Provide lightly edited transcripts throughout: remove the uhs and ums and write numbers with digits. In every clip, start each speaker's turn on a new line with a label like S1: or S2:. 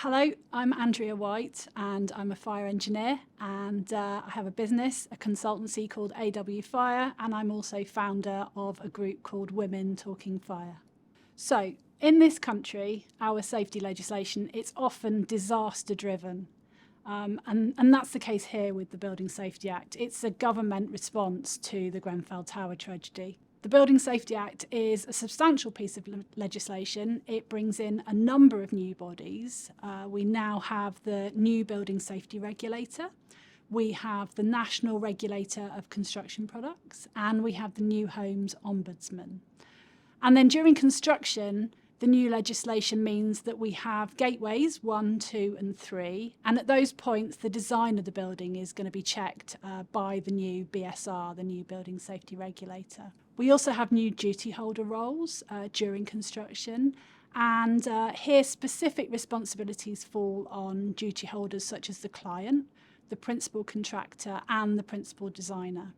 S1: Hello, I'm Andrea White and I'm a fire engineer and I have a business, a consultancy called AW Fire, and I'm also founder of a group called Women Talking Fire. So in this country, our safety legislation, it's often disaster driven. And that's the case here with the Building Safety Act. It's a government response to the Grenfell Tower tragedy. The Building Safety Act is a substantial piece of legislation. It brings in a number of new bodies. We now have the new Building Safety Regulator. We have the National Regulator of Construction Products, and we have the New Homes Ombudsman. And then during construction, the new legislation means that we have gateways 1, 2 and 3, and at those points the design of the building is going to be checked by the new BSR, the new Building Safety Regulator. We also have new duty holder roles during construction, and here specific responsibilities fall on duty holders such as the client, the principal contractor and the principal designer.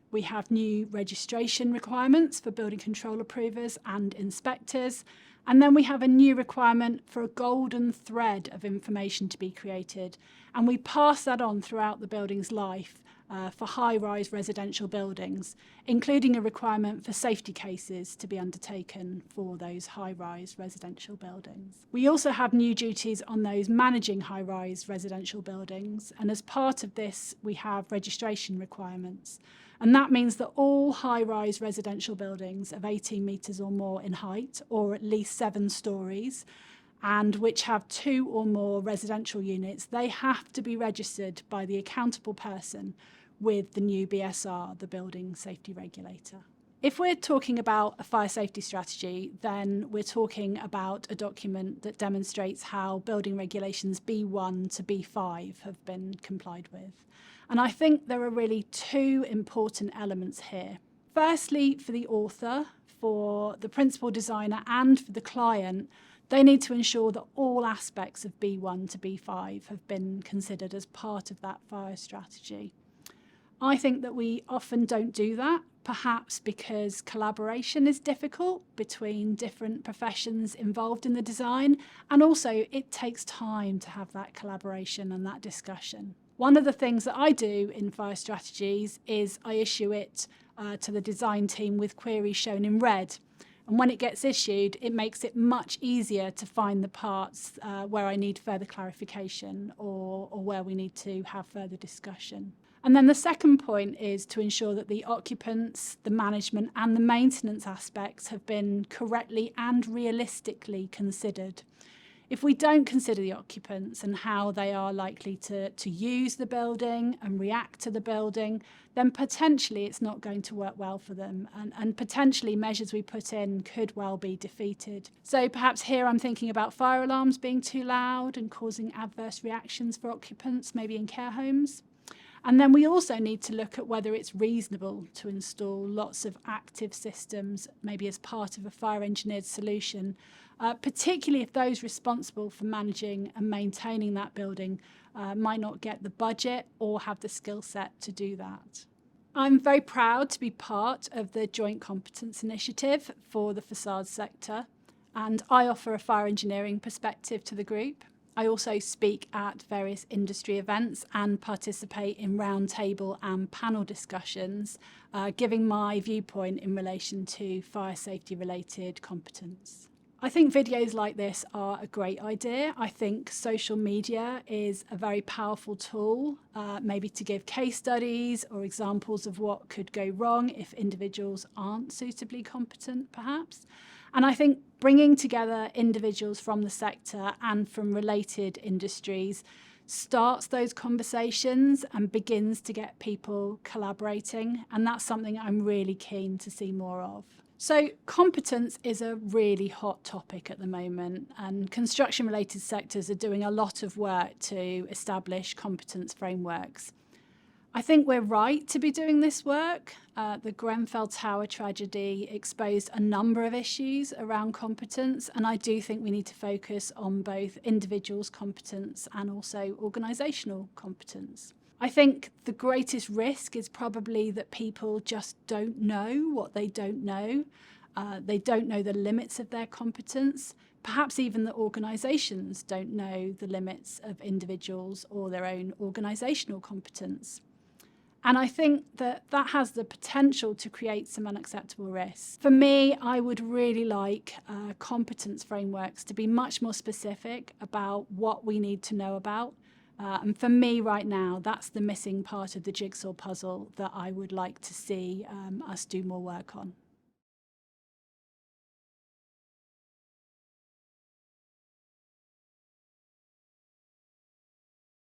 S1: We have new registration requirements for building control approvers and inspectors. And then we have a new requirement for a golden thread of information to be created. And we pass that on throughout the building's life for high-rise residential buildings, including a requirement for safety cases to be undertaken for those high-rise residential buildings. We also have new duties on those managing high-rise residential buildings. And as part of this, we have registration requirements. And that means that all high-rise residential buildings of 18 metres or more in height, or at least 7 stories, and which have 2 or more residential units, they have to be registered by the accountable person with the new BSR, the Building Safety Regulator. If we're talking about a fire safety strategy, then we're talking about a document that demonstrates how building regulations B1 to B5 have been complied with. And I think there are really 2 important elements here. Firstly, for the author, for the principal designer and for the client, they need to ensure that all aspects of B1 to B5 have been considered as part of that fire strategy. I think that we often don't do that, perhaps because collaboration is difficult between different professions involved in the design, and also it takes time to have that collaboration and that discussion. One of the things that I do in fire strategies is I issue it to the design team with queries shown in red. And when it gets issued, it makes it much easier to find the parts where I need further clarification or where we need to have further discussion. And then the second point is to ensure that the occupants, the management and the maintenance aspects have been correctly and realistically considered. If we don't consider the occupants and how they are likely to use the building and react to the building, then potentially it's not going to work well for them, and potentially measures we put in could well be defeated. So perhaps here I'm thinking about fire alarms being too loud and causing adverse reactions for occupants, maybe in care homes. And then we also need to look at whether it's reasonable to install lots of active systems, maybe as part of a fire engineered solution, particularly if those responsible for managing and maintaining that building might not get the budget or have the skill set to do that. I'm very proud to be part of the Joint Competence Initiative for the facade sector, and I offer a fire engineering perspective to the group. I also speak at various industry events and participate in roundtable and panel discussions, giving my viewpoint in relation to fire safety related competence. I think videos like this are a great idea. I think social media is a very powerful tool, maybe to give case studies or examples of what could go wrong if individuals aren't suitably competent, perhaps. And I think bringing together individuals from the sector and from related industries starts those conversations and begins to get people collaborating. And that's something I'm really keen to see more of. So competence is a really hot topic at the moment, and construction-related sectors are doing a lot of work to establish competence frameworks. I think we're right to be doing this work. The Grenfell Tower tragedy exposed a number of issues around competence, and I do think we need to focus on both individuals' competence and also organisational competence. I think the greatest risk is probably that people just don't know what they don't know. They don't know the limits of their competence. Perhaps even that organisations don't know the limits of individuals or their own organisational competence. And I think that that has the potential to create some unacceptable risks. For me, I would really like competence frameworks to be much more specific about what we need to know about. And for me right now, that's the missing part of the jigsaw puzzle that I would like to see us do more work on.